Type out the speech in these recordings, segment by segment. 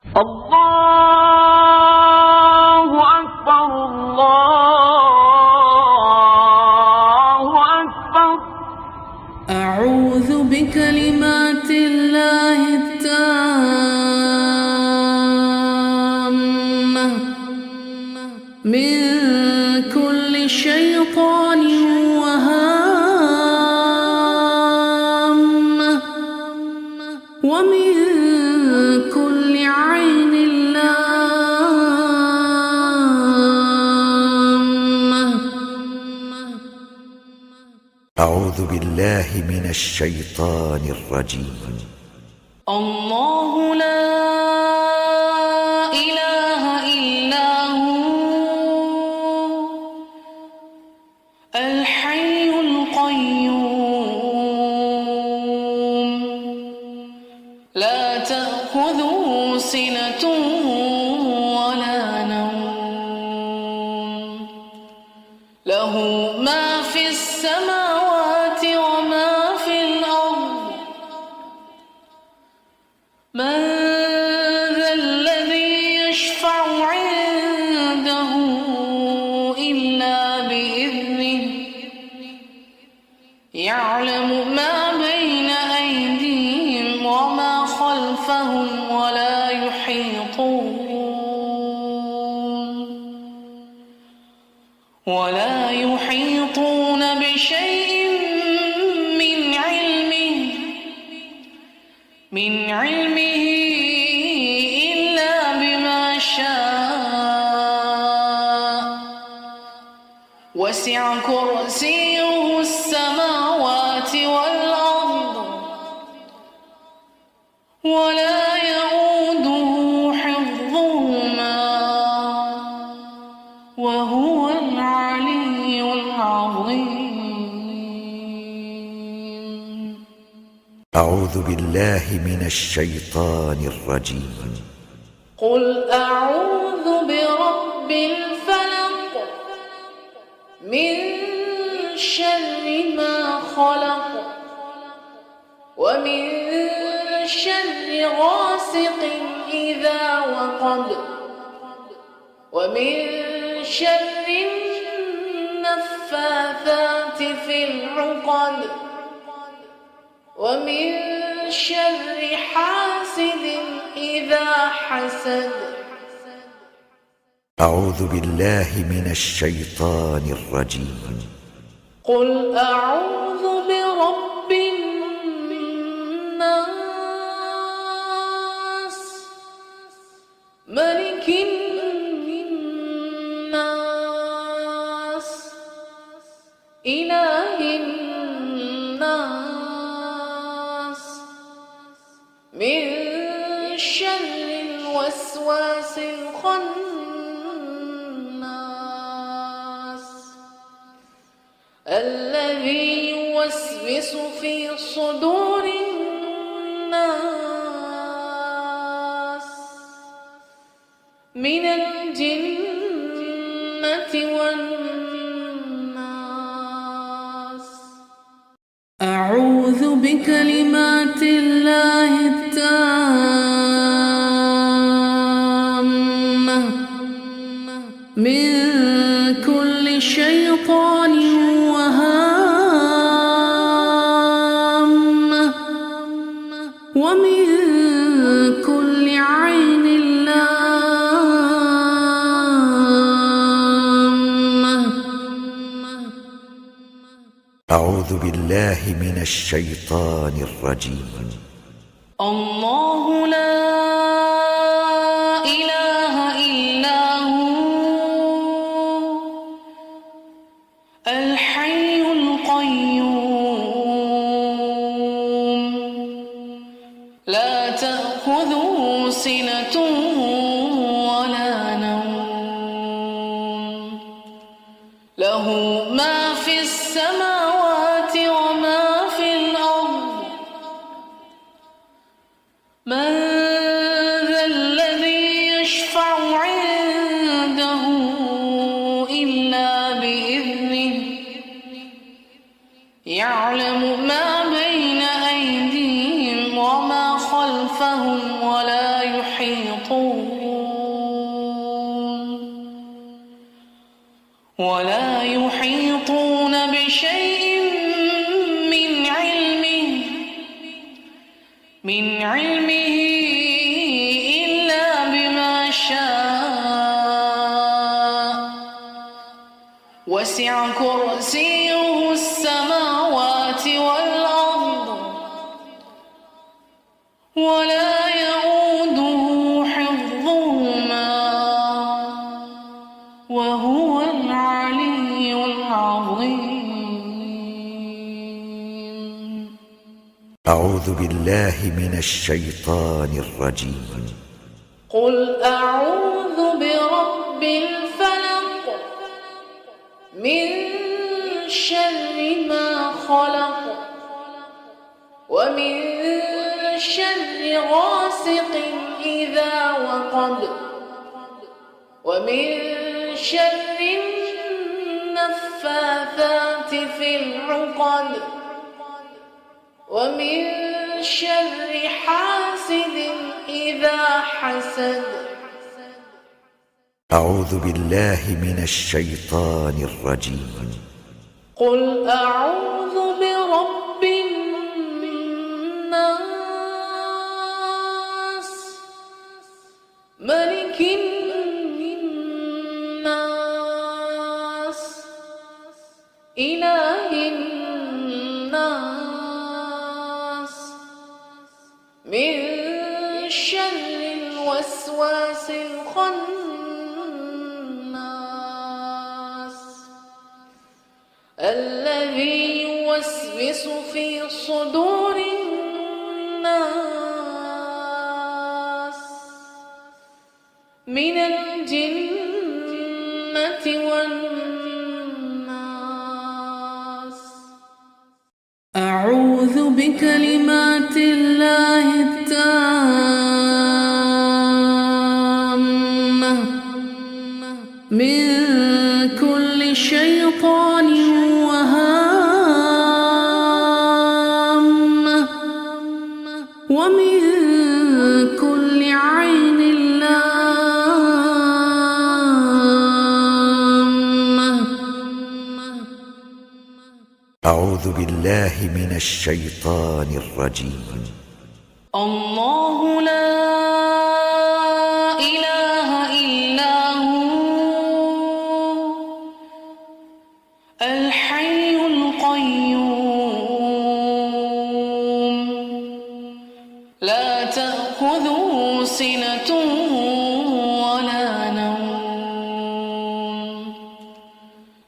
الله أكبر الله أكبر. أعوذ بكلمات الله التامة من كل شيطان وهامة ومن كل عين لامة. أعوذ بالله من الشيطان الرجيم. الله لا إله إلا هو الحي القيوم لا تأخذه سنة ولا نوم له ما في السماوات وما في الأرض. من ذا الذي يشفع عنده إلا بإذنه يعلم ما بين أيديهم وما خلفهم ولا يحيطون بشيء من علمه إلا بما شاء وسع كرسيه السماوات والأرض ولا يؤوده حفظهما وهو العلي العظيم. أعوذ بالله من الشيطان الرجيم. قل أعوذ برب الفلق من شر ما خلق ومن شر غاسق إذا وقب ومن شر النفاثات في العقد ومن شر حاسد إذا حسد. أعوذ بالله من الشيطان الرجيم. قل أعوذ برب الناس ملك الناس إله الناس من شر الوسواس الخناس الذي يوسوس في صدور الناس من الجنة والناس. أعوذ بكلمات الله التامة من كل شيطان وهامة ومن كل عين لامة. أعوذ بالله من الشيطان الرجيم. الله لا إله إلا هو الحي القيوم لا تأخذه سنة ولا نوم له ما في السماوات وما في الأرض. من ذا الذي يشفع عنده إلا بإذنه يعلم ما بين أيديهم وما خلفهم خلفهم ولا يحيطون بشيء من علمه إلا بما شاء وسع كرسيه السماوات والأرض ولا يؤوده حفظهما وهو العلي العظيم. أعوذ بالله من الشيطان الرجيم. قل أعوذ برب الفلق من شر ما خلق ومن شر غاسق إذا وقب ومن شر النفاثات في العقد ومن شر حاسد إذا حسد. أعوذ بالله من الشيطان الرجيم. قل أعوذ برب الناس ملك الناس إله الناس من شر الوسواس الخناس الذي يوسوس في صدور الناس من الجنة والناس. أعوذ بكلمات الله التامة من كل شيطان وهامة ومن كل عين لامة. أعوذ بالله من الشيطان الرجيم. الله لا إله إلا هو الحي القيوم لا تأخذه سنة ولا نوم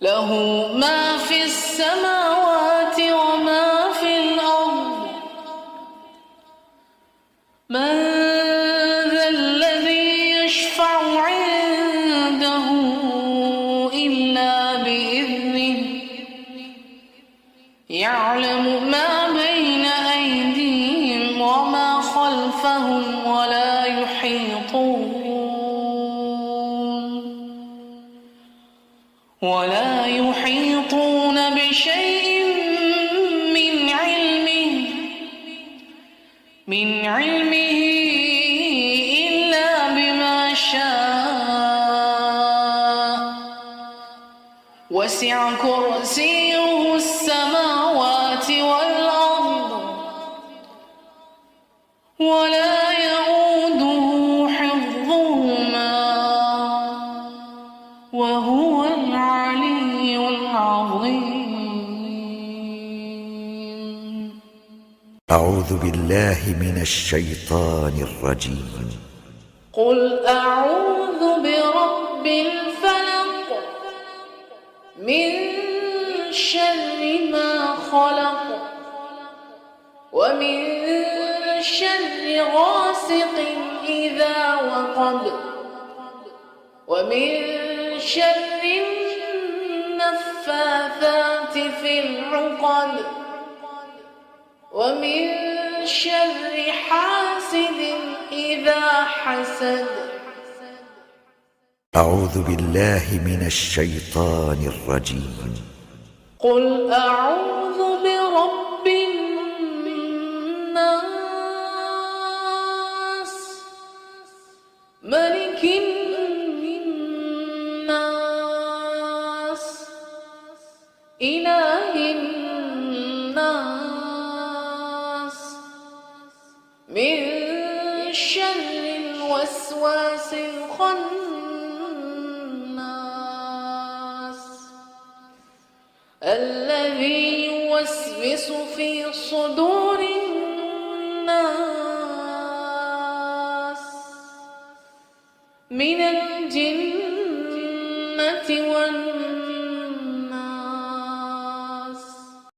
له ما في السماوات وما في الأرض. من ذا الذي يشفع عنده إلا بإذنه يعلم ما بين أيديهم وما خلفهم ولا يحيطون بشيء من علمه إلا بما شاء وسع كرسيه السماوات والأرض ولا يؤوده حفظهما وهو العلي العظيم. أعوذ بالله من الشيطان الرجيم. قل أعوذ برب الفلق من شر ما خلق ومن شر غاسق إذا وقب ومن شر النفاثات في العقد ومن شر حاسد إذا حسد. أعوذ بالله من الشيطان الرجيم. قل أعوذ برب الناس ملك الناس إله الناس من شر الوسواس الخناس الذي يوسوس في صدور الناس من الجنة والناس